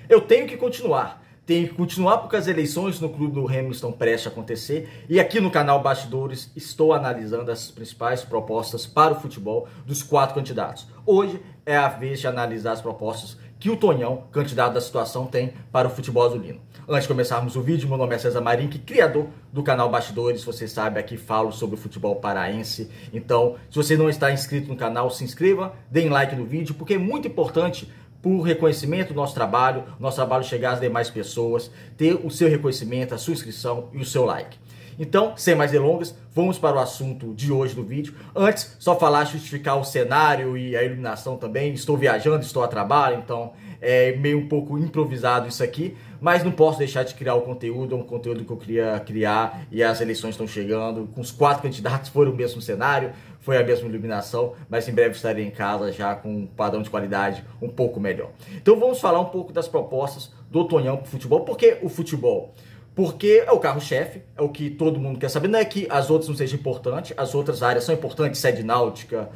Eu tenho que continuar. Tenho que continuar porque as eleições no Clube do Remo estão prestes a acontecer. E aqui no canal Bastidores estou analisando as principais propostas para o futebol dos 4 candidatos. Hoje é a vez de analisar as propostas que o Tonhão, candidato da situação, tem para o futebol azulino. Antes de começarmos o vídeo, meu nome é César Marinho, criador do canal Bastidores. Você sabe, aqui falo sobre o futebol paraense. Então, se você não está inscrito no canal, se inscreva, deem like no vídeo, porque é muito importante por reconhecimento do nosso trabalho chegar às demais pessoas, ter o seu reconhecimento, a sua inscrição e o seu like. Então, sem mais delongas, vamos para o assunto de hoje do vídeo. Antes, só falar, justificar o cenário e a iluminação também. Estou viajando, estou a trabalho, então é meio um pouco improvisado isso aqui, mas não posso deixar de criar o conteúdo, é um conteúdo que eu queria criar e as eleições estão chegando. Com os 4 candidatos foi o mesmo cenário, foi a mesma iluminação, mas em breve estarei em casa já com um padrão de qualidade um pouco melhor. Então vamos falar um pouco das propostas do Tonhão para o futebol. Por que o futebol? Porque é o carro-chefe, é o que todo mundo quer saber. Não é que as outras não sejam importantes, as outras áreas são importantes, sede náutica,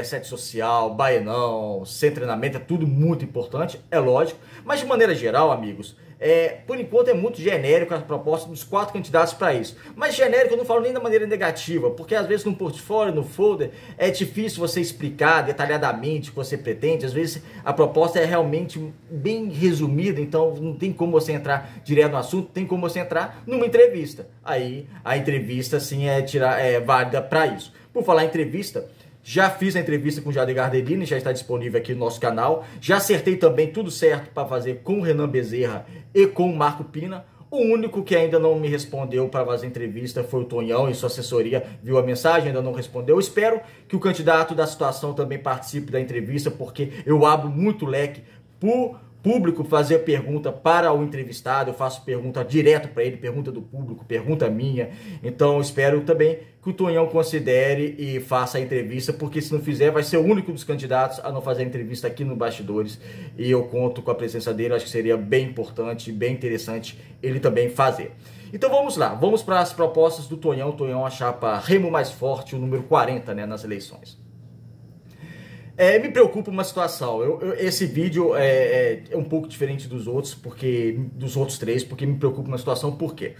sede social, baenão, sem treinamento, é tudo muito importante, é lógico. Mas de maneira geral, amigos, por enquanto é muito genérico a proposta dos 4 candidatos para isso. Mas genérico eu não falo nem da maneira negativa, porque às vezes no portfólio, no folder, é difícil você explicar detalhadamente o que você pretende. Às vezes a proposta é realmente bem resumida, então não tem como você entrar direto no assunto, tem como você entrar numa entrevista. Aí a entrevista sim é válida para isso. Por falar em entrevista, já fiz a entrevista com o Jader Gardelini, já está disponível aqui no nosso canal. Já acertei também tudo certo para fazer com o Renan Bezerra e com o Marco Pina. O único que ainda não me respondeu para fazer entrevista foi o Tonhão, e sua assessoria viu a mensagem, ainda não respondeu. Eu espero que o candidato da situação também participe da entrevista, porque eu abro muito leque por público fazer pergunta para o entrevistado. Eu faço pergunta direto para ele, pergunta do público, pergunta minha. Então espero também que o Tonhão considere e faça a entrevista, porque se não fizer vai ser o único dos candidatos a não fazer a entrevista aqui no Bastidores, e eu conto com a presença dele. Acho que seria bem importante, bem interessante ele também fazer. Então vamos lá, vamos para as propostas do Tonhão. Tonhão, a chapa Remo Mais Forte, o número 40, né, nas eleições. Me preocupa uma situação. Esse vídeo é um pouco diferente dos outros, dos outros 3, porque me preocupa uma situação. Por quê?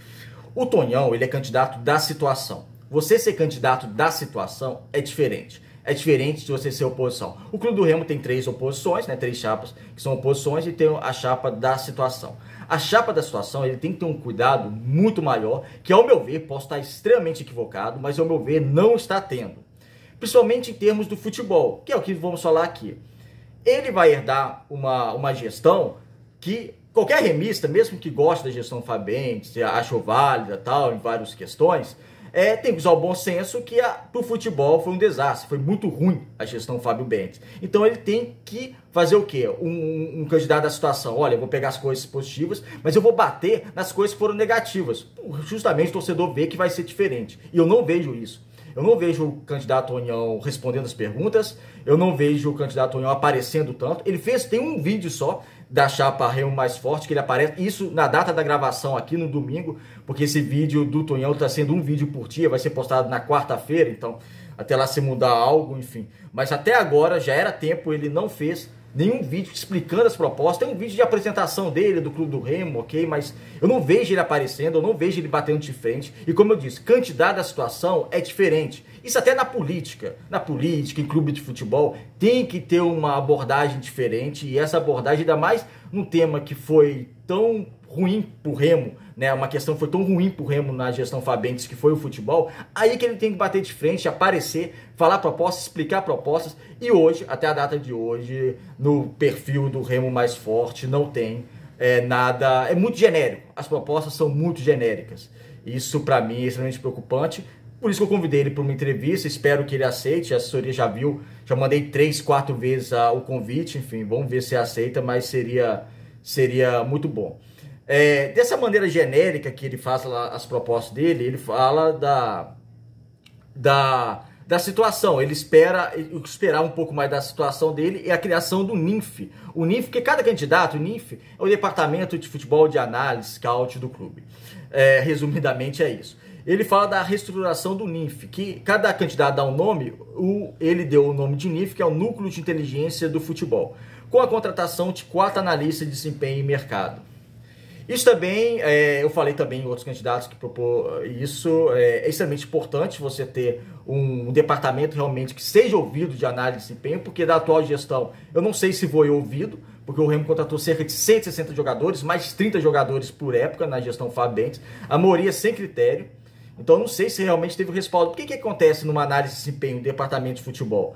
O Tonhão, ele é candidato da situação. Você ser candidato da situação é diferente. É diferente de você ser oposição. O Clube do Remo tem 3 oposições, né, 3 chapas que são oposições, e tem a chapa da situação. A chapa da situação, ele tem que ter um cuidado muito maior, que ao meu ver, posso estar extremamente equivocado, mas ao meu ver não está tendo. Principalmente em termos do futebol, que é o que vamos falar aqui. Ele vai herdar uma gestão que qualquer remista, mesmo que goste da gestão Fabentes, achou válida, tal, em várias questões, tem que usar o bom senso que para o futebol foi um desastre, foi muito ruim a gestão Fábio Bentes. Então ele tem que fazer o quê? Um candidato da situação. Olha, eu vou pegar as coisas positivas, mas eu vou bater nas coisas que foram negativas. Justamente o torcedor vê que vai ser diferente. E eu não vejo isso. Eu não vejo o candidato Tonhão respondendo as perguntas, eu não vejo o candidato Tonhão aparecendo tanto. Ele tem um vídeo só da chapa Remo Mais Forte, que ele aparece, isso na data da gravação aqui no domingo, porque esse vídeo do Tonhão está sendo um vídeo por dia, vai ser postado na quarta-feira, então até lá se mudar algo, enfim. Mas até agora já era tempo, ele não fez nenhum vídeo explicando as propostas. Tem um vídeo de apresentação dele, do Clube do Remo, ok? Mas eu não vejo ele aparecendo, eu não vejo ele batendo de frente. E como eu disse, candidato da situação é diferente. Isso até na política. Na política, em clube de futebol, tem que ter uma abordagem diferente. E essa abordagem, ainda mais num tema que foi tão ruim pro Remo, né? Uma questão que foi tão ruim pro Remo na gestão Fabentes, que foi o futebol. Aí que ele tem que bater de frente, aparecer, falar propostas, explicar propostas. E hoje, até a data de hoje, no perfil do Remo Mais Forte, não tem nada. É muito genérico. As propostas são muito genéricas. Isso para mim é extremamente preocupante. Por isso que eu convidei ele para uma entrevista, espero que ele aceite. A assessoria já viu, já mandei 3, 4 vezes o convite, enfim, vamos ver se aceita, mas seria muito bom. Dessa maneira genérica que ele faz lá as propostas dele, ele fala da situação. Ele esperar um pouco mais da situação dele é a criação do NINF. O NINF, porque cada candidato, o NINF é o Departamento de Futebol de Análise, Scout do clube. Resumidamente é isso. Ele fala da reestruturação do NINF, que cada candidato dá um nome, ele deu o nome de NINF, que é o Núcleo de Inteligência do Futebol. com a contratação de 4 analistas de desempenho e mercado. Isso também, eu falei também em outros candidatos que propôs isso, é extremamente importante você ter um departamento realmente que seja ouvido de análise de desempenho, porque da atual gestão eu não sei se foi ouvido, porque o Remo contratou cerca de 160 jogadores, mais de 30 jogadores por época na gestão Fábio Bentes, a maioria sem critério, então eu não sei se realmente teve o respaldo. O que acontece numa análise de desempenho do departamento de futebol?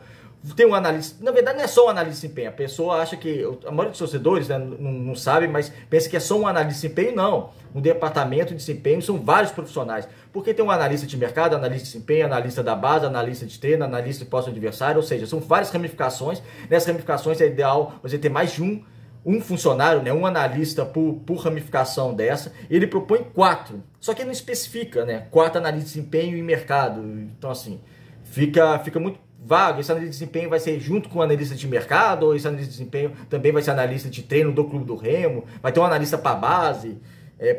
Tem um analista, na verdade não é só um analista de desempenho, a pessoa acha que, a maioria dos torcedores, né, não sabe, mas pensa que é só um analista de desempenho. Não, no departamento de desempenho são vários profissionais, porque tem um analista de mercado, analista de desempenho, analista da base, analista de treino, analista de pós-adversário, ou seja, são várias ramificações. Nessas ramificações é ideal você ter mais de um funcionário, né, um analista por ramificação dessa. Ele propõe 4, só que ele não especifica, né, 4 analistas de desempenho e mercado, então assim, fica muito vago. Esse analista de desempenho vai ser junto com o analista de mercado, ou esse analista de desempenho também vai ser analista de treino do Clube do Remo, vai ter um analista para base,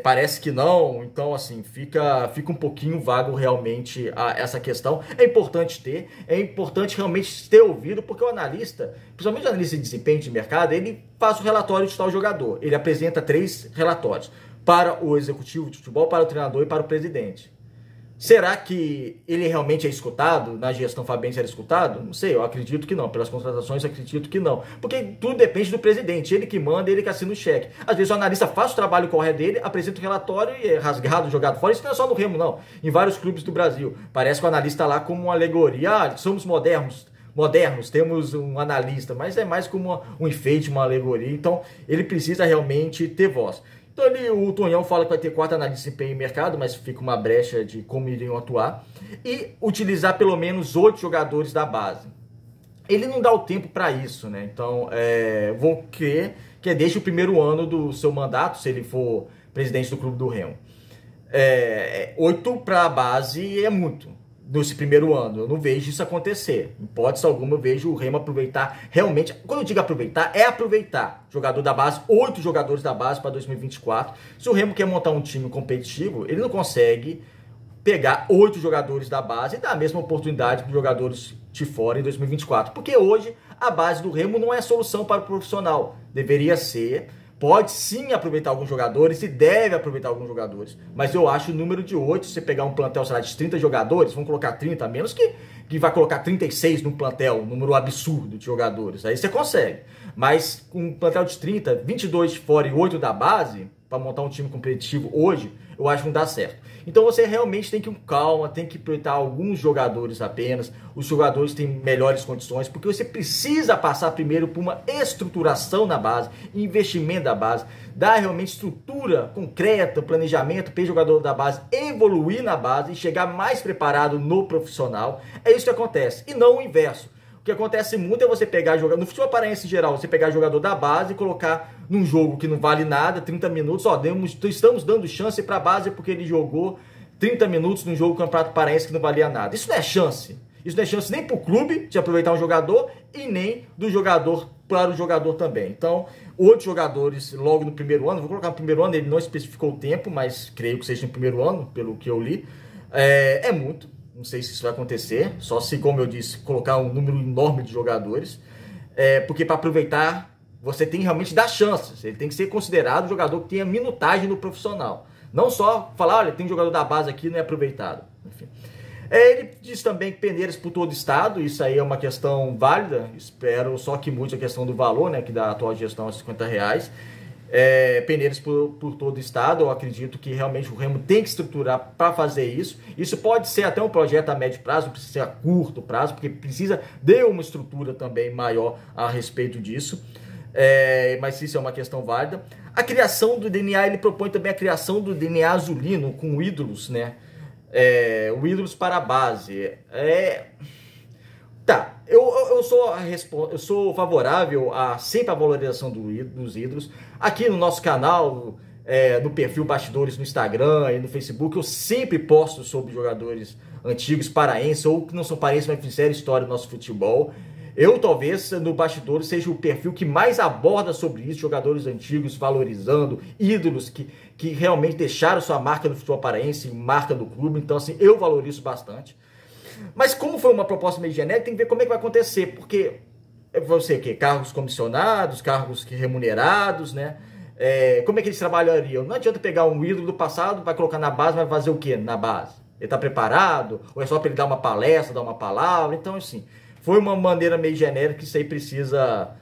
parece que não, então assim, fica um pouquinho vago realmente essa questão. É importante realmente ter ouvido, porque o analista, principalmente o analista de desempenho de mercado, ele faz o relatório de tal jogador, ele apresenta 3 relatórios, para o executivo de futebol, para o treinador e para o presidente. Será que ele realmente é escutado? Na gestão Fábio Bentes era escutado? Não sei, eu acredito que não. Pelas contratações, eu acredito que não. Porque tudo depende do presidente. Ele que manda, ele que assina o cheque. Às vezes o analista faz o trabalho correto dele, apresenta o relatório e é rasgado, jogado fora. Isso não é só no Remo, não. Em vários clubes do Brasil. Parece que o analista lá como uma alegoria. Ah, somos modernos, temos um analista. Mas é mais como um enfeite, uma alegoria. Então, ele precisa realmente ter voz. Então o Tonhão fala que vai ter 4 análises de desempenho em mercado, mas fica uma brecha de como iriam atuar. E utilizar pelo menos 8 jogadores da base. Ele não dá o tempo para isso, né? Então, vou crer que é desde o primeiro ano do seu mandato, se ele for presidente do Clube do Remo. 8 para a base é muito. Nesse primeiro ano, eu não vejo isso acontecer. Em hipótese alguma, eu vejo o Remo aproveitar realmente. Quando eu digo aproveitar, é aproveitar. Jogador da base, 8 jogadores da base para 2024. Se o Remo quer montar um time competitivo, ele não consegue pegar 8 jogadores da base e dar a mesma oportunidade para os jogadores de fora em 2024. Porque hoje a base do Remo não é solução para o profissional. Deveria ser. Pode sim aproveitar alguns jogadores e deve aproveitar alguns jogadores. Mas eu acho o número de 8, se você pegar um plantel, sei lá, de 30 jogadores, vão colocar 30 a menos que vai colocar 36 no plantel, um número absurdo de jogadores. Aí você consegue. Mas com um plantel de 30, 22 de fora e 8 da base, para montar um time competitivo hoje, eu acho que não dá certo. Então você realmente tem que ir com calma, tem que aproveitar alguns jogadores apenas. Os jogadores têm melhores condições, porque você precisa passar primeiro por uma estruturação na base, investimento da base, dar realmente estrutura concreta, planejamento para o jogador da base evoluir na base e chegar mais preparado no profissional. É isso que acontece, e não o inverso. O que acontece muito é você pegar jogador, no futebol paraense em geral, você pegar jogador da base e colocar num jogo que não vale nada, 30 minutos, estamos dando chance para a base porque ele jogou 30 minutos num jogo do Campeonato Paraense que não valia nada. Isso não é chance. Isso não é chance nem para o clube de aproveitar um jogador e nem do jogador para o jogador também. Então, 8 jogadores logo no primeiro ano, vou colocar no primeiro ano, ele não especificou o tempo, mas creio que seja no primeiro ano, pelo que eu li, é muito. Não sei se isso vai acontecer, só se, como eu disse, colocar um número enorme de jogadores, porque para aproveitar, você tem que realmente dar chances, ele tem que ser considerado um jogador que tenha minutagem no profissional, não só falar, olha, tem um jogador da base aqui, não é aproveitado. Enfim. Ele diz também que peneiras por todo o estado, isso aí é uma questão válida, espero só que mude a questão do valor, né, que da atual gestão é R$50. Peneiras por todo o estado, eu acredito que realmente o Remo tem que estruturar para fazer isso. Isso pode ser até um projeto a médio prazo, precisa ser a curto prazo, porque precisa de uma estrutura também maior a respeito disso. Mas isso é uma questão válida. A criação do DNA, ele propõe também a criação do DNA azulino com ídolos, né? O ídolos para a base. Tá, eu sou favorável a sempre a valorização dos ídolos. Aqui no nosso canal, no perfil Bastidores no Instagram e no Facebook, eu sempre posto sobre jogadores antigos paraenses ou que não são paraenses, mas fizeram história do nosso futebol. Eu talvez no Bastidores seja o perfil que mais aborda sobre isso, jogadores antigos valorizando, ídolos que realmente deixaram sua marca no futebol paraense, marca do clube. Então assim, eu valorizo bastante. Mas como foi uma proposta meio genérica, tem que ver como é que vai acontecer, porque vai ser o quê? Cargos comissionados, cargos remunerados, né? Como é que eles trabalhariam? Não adianta pegar um ídolo do passado, vai colocar na base, vai fazer o quê na base? Ele está preparado? Ou é só para ele dar uma palestra, dar uma palavra? Então, assim, foi uma maneira meio genérica que isso aí precisa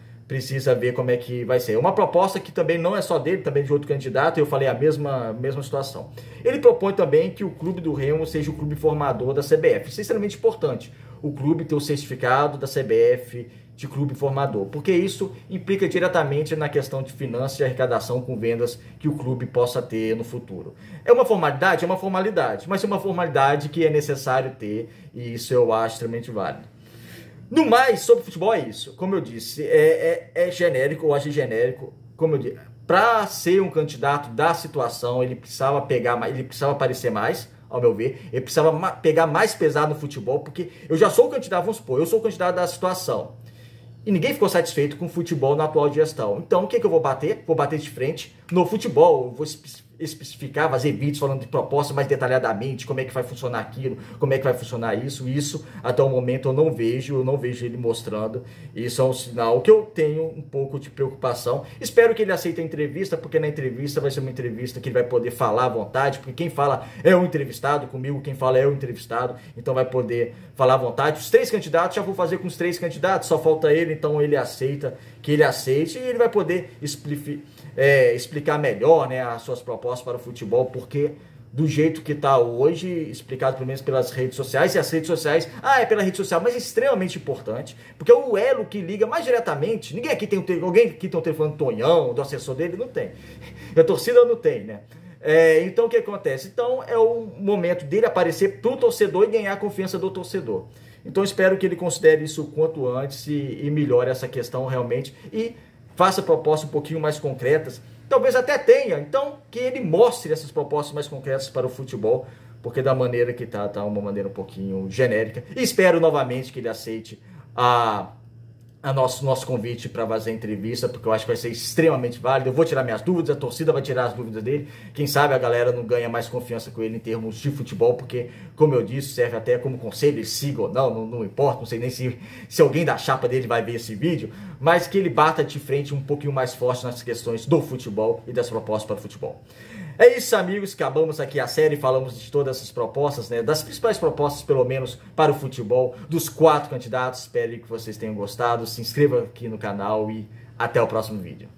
ver como é que vai ser. Uma proposta que também não é só dele, também de outro candidato, eu falei a mesma situação. Ele propõe também que o clube do Remo seja o clube formador da CBF. Isso é extremamente importante. O clube ter o certificado da CBF de clube formador, porque isso implica diretamente na questão de finanças e arrecadação com vendas que o clube possa ter no futuro. É uma formalidade? É uma formalidade, mas é uma formalidade que é necessário ter, e isso eu acho extremamente válido. No mais, sobre futebol é isso. Como eu disse, é genérico, eu acho genérico. Como eu disse, para ser um candidato da situação, ele precisava aparecer mais, ao meu ver. Ele precisava pegar mais pesado no futebol, porque eu já sou o candidato, vamos supor, eu sou o candidato da situação. E ninguém ficou satisfeito com o futebol na atual gestão. Então, o que eu vou bater? Vou bater de frente no futebol. Eu vou especificar, fazer vídeos falando de proposta mais detalhadamente, como é que vai funcionar aquilo, como é que vai funcionar isso. Isso, até o momento, eu não vejo ele mostrando. Isso é um sinal que eu tenho um pouco de preocupação. Espero que ele aceite a entrevista, porque na entrevista vai ser uma entrevista que ele vai poder falar à vontade, porque quem fala é o entrevistado, comigo quem fala é o entrevistado, então vai poder falar à vontade. Os 3 candidatos, já vou fazer com os 3 candidatos, só falta ele, então ele aceite, e ele vai poder explicar melhor, né, as suas propostas para o futebol, porque do jeito que está hoje, explicado pelo menos pelas redes sociais, e as redes sociais, é pela rede social, mas é extremamente importante, porque é o elo que liga mais diretamente. Ninguém aqui tem alguém aqui tem um telefone do Tonhão, do assessor dele, não tem. A torcida não tem, né? Então o que acontece? Então é o momento dele aparecer para o torcedor e ganhar a confiança do torcedor. Então espero que ele considere isso o quanto antes e melhore essa questão realmente e faça propostas um pouquinho mais concretas. Talvez até tenha, então que ele mostre essas propostas mais concretas para o futebol, porque da maneira que tá uma maneira um pouquinho genérica. E espero novamente que ele aceite nosso convite para fazer a entrevista, porque eu acho que vai ser extremamente válido. Eu vou tirar minhas dúvidas, a torcida vai tirar as dúvidas dele. Quem sabe a galera não ganha mais confiança com ele em termos de futebol, porque, como eu disse, serve até como conselho, ele siga ou não importa, não sei nem se alguém da chapa dele vai ver esse vídeo, mas que ele bata de frente um pouquinho mais forte nas questões do futebol e das propostas para o futebol. É isso, amigos, acabamos aqui a série, falamos de todas essas propostas, né, das principais propostas, pelo menos, para o futebol, dos 4 candidatos. Espero que vocês tenham gostado, se inscreva aqui no canal e até o próximo vídeo.